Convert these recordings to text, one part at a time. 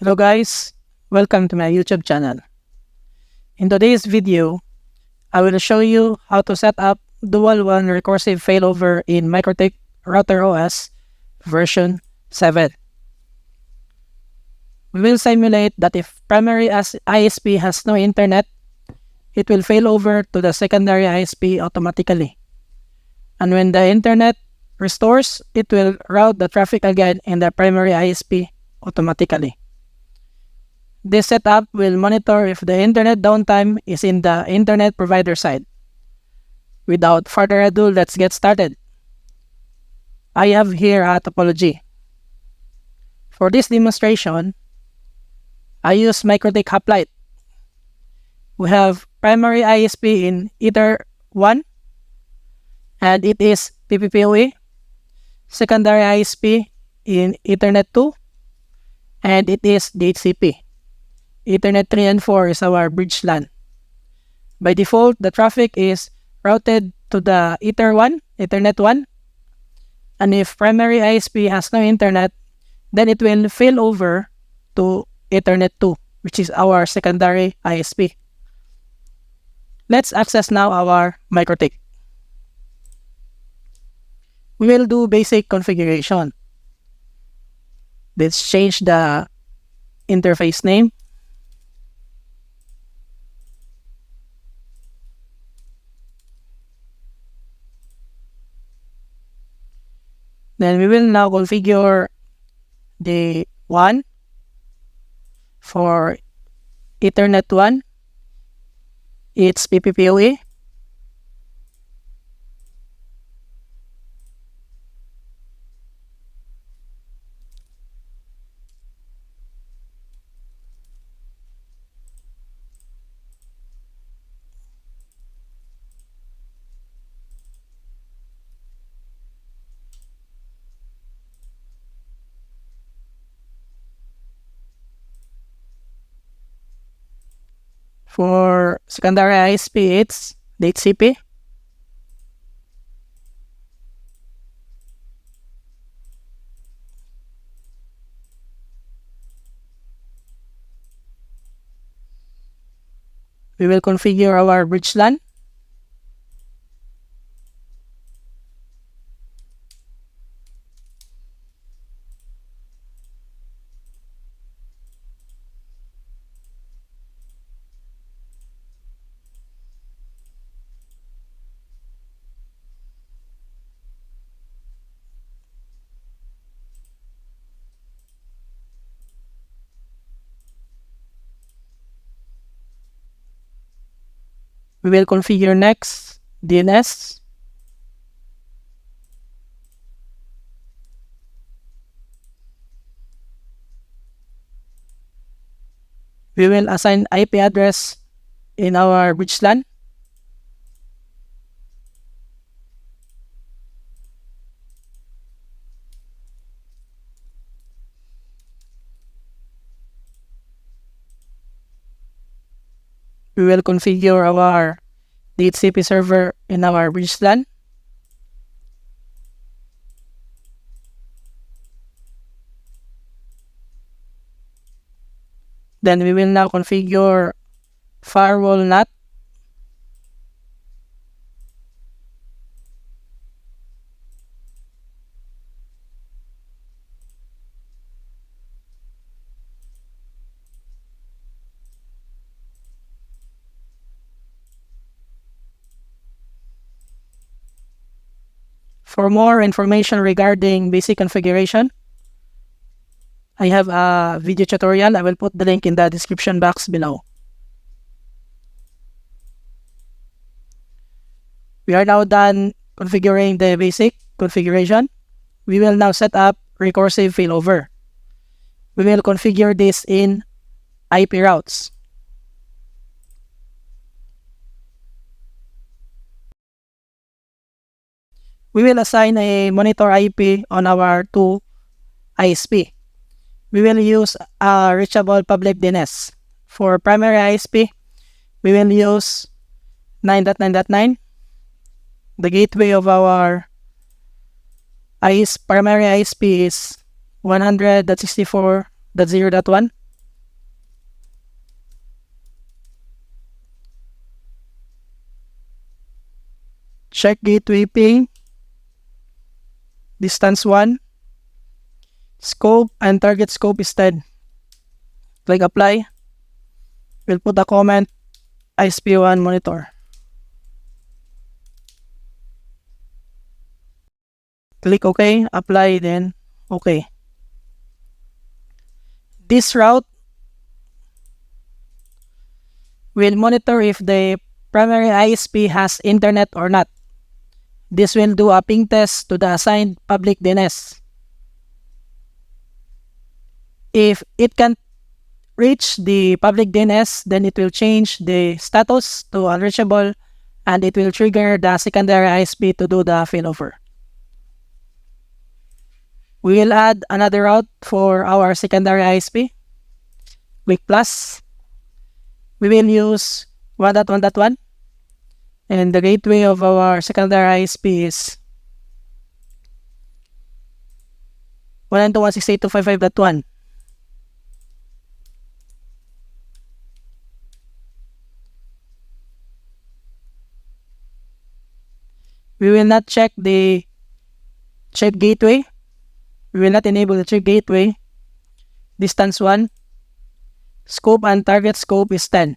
Hello guys, welcome to my YouTube channel. In today's video, I will show you how to set up Dual 1 recursive failover in MikroTik Router OS version 7. We will simulate that if primary ISP has no internet, it will fail over to the secondary ISP automatically. And when the internet restores, it will route the traffic again in the primary ISP automatically. This setup will monitor if the internet downtime is in the internet provider side. Without further ado, let's get started. I have here a topology. For this demonstration, I use MikroTik Hoplite. We have primary ISP in Ether 1, and it is PPPoE. Secondary ISP in Ethernet 2, and it is DHCP. Ethernet 3 and 4 is our bridge LAN. By default, the traffic is routed to the Ethernet 1, and if primary ISP has no internet, then it will fail over to Ethernet 2, which is our secondary ISP. Let's access now our MikroTik. We will do basic configuration. Let's change the interface name. Then we will now configure the 1 for Ethernet 1. It's PPPoE. For secondary ISP, it's DHCP. We will configure our bridge LAN. We will configure next DNS. We will assign IP address in our bridge LAN. We will configure our DHCP server in our bridge LAN. Then we will now configure firewall NAT. For more information regarding basic configuration, I have a video tutorial. I will put the link in the description box below. We are now done configuring the basic configuration. We will now set up recursive failover. We will configure this in IP routes. We will assign a monitor IP on our 2 ISP. We will use a reachable public DNS. For primary ISP, we will use 9.9.9. The gateway of our primary ISP is 100.64.0.1. check gateway ping, distance 1, scope and target scope is 10. Click apply. We'll put a comment, ISP1 monitor. Click OK, apply, then OK. This route will monitor if the primary ISP has internet or not. This will do a ping test to the assigned public DNS. If it can't reach the public DNS, then it will change the status to unreachable and it will trigger the secondary ISP to do the failover. We will add another route for our secondary ISP. Click plus. We will use 1.1.1 and the gateway of our secondary ISP is 192.168.255.1. We will not check the check gateway. We will not enable the check gateway. Distance 1. Scope and target scope is 10.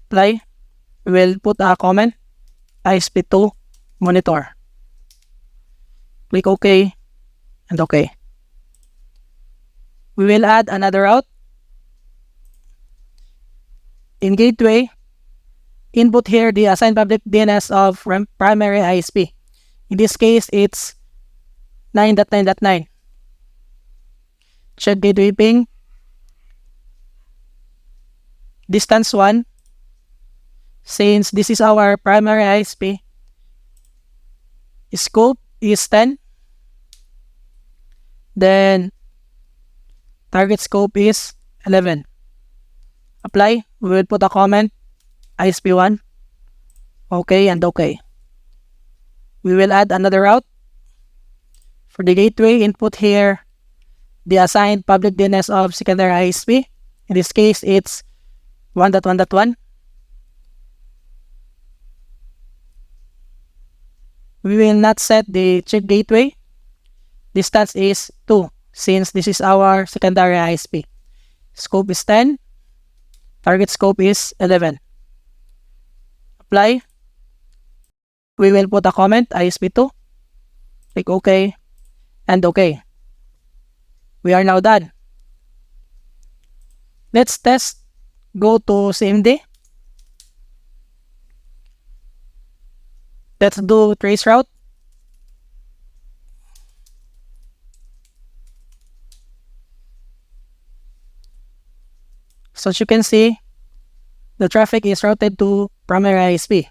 Apply. We will put a comment, ISP2 monitor. Click OK and OK. We will add another route. In gateway, input here the assigned public DNS of primary ISP. In this case, it's 9.9.9. Check gateway ping. Distance 1. Since this is our primary ISP, scope is 10. Then target scope is 11. Apply. We will put a comment, ISP1. OK and OK. We will add another route. For the gateway, input here the assigned public DNS of secondary ISP. In this case, it's 1.1.1. We will not set the check gateway. Distance is 2 since this is our secondary ISP. Scope is 10. Target scope is 11. Apply. We will put a comment, ISP2. Click OK and OK. We are now done. Let's test. Go to CMD. Let's do trace route. So as you can see, the traffic is routed to primary ISP.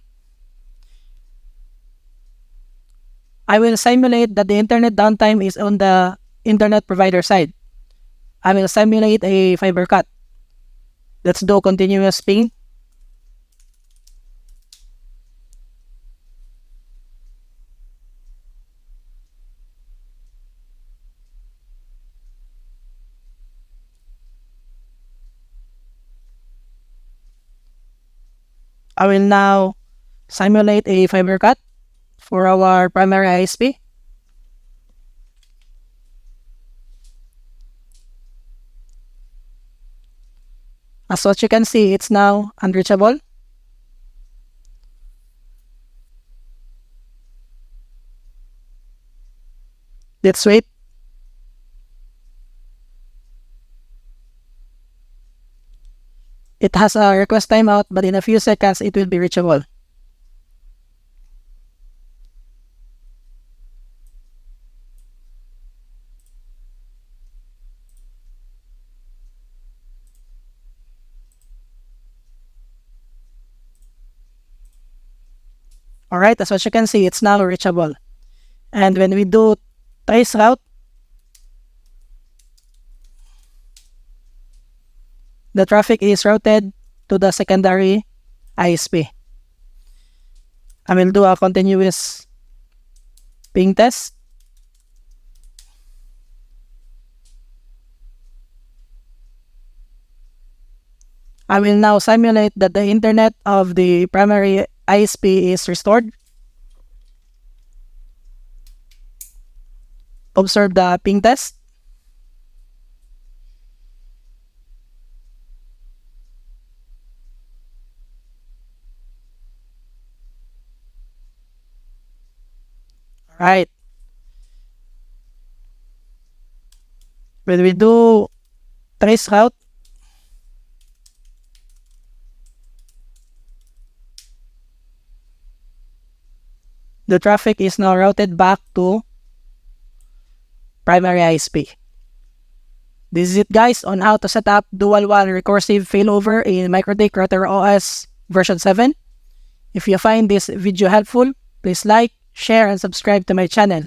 I will simulate that the internet downtime is on the internet provider side. I will simulate a fiber cut. Let's do continuous ping. I will now simulate a fiber cut for our primary ISP. As what you can see, it's now unreachable. Let's wait. It has a request timeout, but in a few seconds, it will be reachable. Alright, as what you can see, it's now reachable. And when we do trace route, the traffic is routed to the secondary ISP. I will do a continuous ping test. I will now simulate that the internet of the primary ISP is restored. Observe the ping test. Alright. When we do trace route, the traffic is now routed back to primary ISP. This is it, guys, on how to set up dual WAN recursive failover in MikroTik Router OS version 7. If you find this video helpful, please like, share, and subscribe to my channel.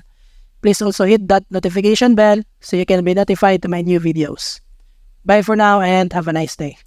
Please also hit that notification bell so you can be notified to my new videos. Bye for now and have a nice day.